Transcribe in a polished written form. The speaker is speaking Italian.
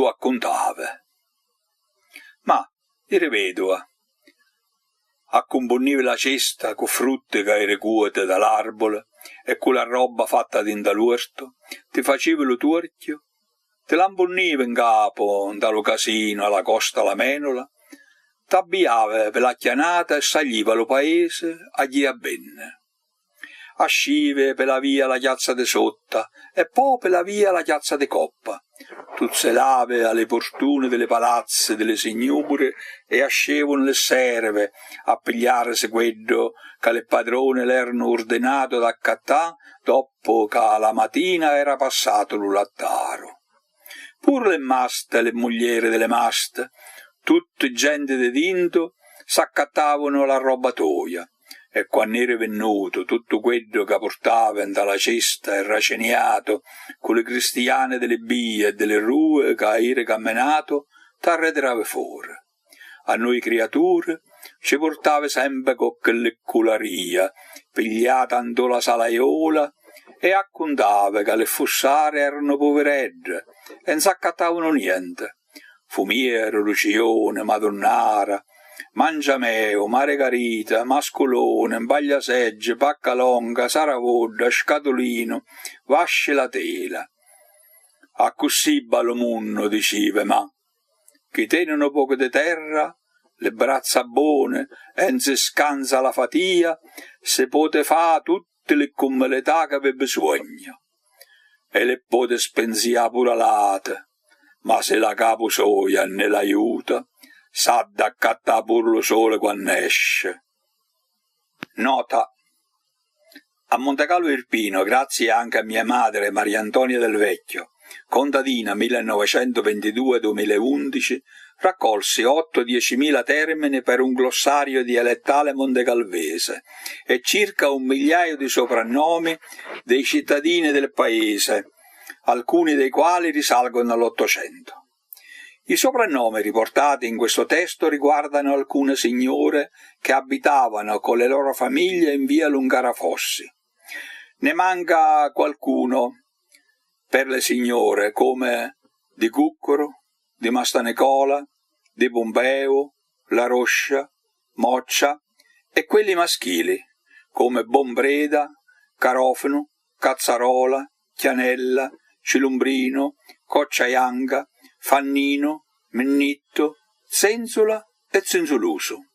tu accontave. Ma era vedova, accompagniva la cesta con frutte che era cuote dall'arbolo e con la roba fatta dall'orto, ti faceva lo torchio, te l'ambonniva in capo dallo casino alla costa alla menola, t'abbiava per la chianata e saliva lo paese a gli abbenne. Ascive per la via la chiazza de Sotta e poi per la via la chiazza de Coppa. Tuzzelave alle portune delle palazze delle signore e ascevano le serve a pigliarsi quello che le padrone l'erano ordinato ad accattà dopo che la mattina era passato lo lattaro. Pur le maste e le mogliere delle maste, tutte gente de dinto, s'accattavano la robatoia. E quando era venuto tutto quello che portavano dalla cesta e raceniato con le cristiane delle vie e delle rue che era camminato, t'arretrava fuori. A noi creature ci portava sempre con quell'ecularia, pigliata andò la salaiola e accontava che le fossare erano poveredde e non s'accattavano niente. Fumiero, Lucione, Madonnara, Mangiameo, Margherita, Mascolone, Bagliasegge, Paccalonga, Saravodda, Scatolino, Vasce la tela. A così ballo munno, diceva, ma chi tenono poco di terra, le braccia buone, e non si scansa la fatia, se pote fa tutte le commelità che aveva bisogno. E le pote spensia pure late, ma se la capo soia ne l'aiuta, sa d'accattà pure lo sole quando esce. Nota: a Montecarlo Irpino, grazie anche a mia madre Maria Antonia Del Vecchio, contadina 1922-2011, raccolsi 8-10.000 termini per un glossario dialettale montecalvese e circa 1 migliaio di soprannomi dei cittadini del paese, alcuni dei quali risalgono all'Ottocento. I soprannomi riportati in questo testo riguardano alcune signore che abitavano con le loro famiglie in via Lungarafossi. Ne manca qualcuno per le signore come di Cuccoro, di Mastanicola, di Bombeo, La Roscia, Moccia e quelli maschili come Bombreda, Carofano, Cazzarola, Chianella, Cilumbrino, Cocciaianga, Fannino, Mennitto, Zenzula e Zenzuluso.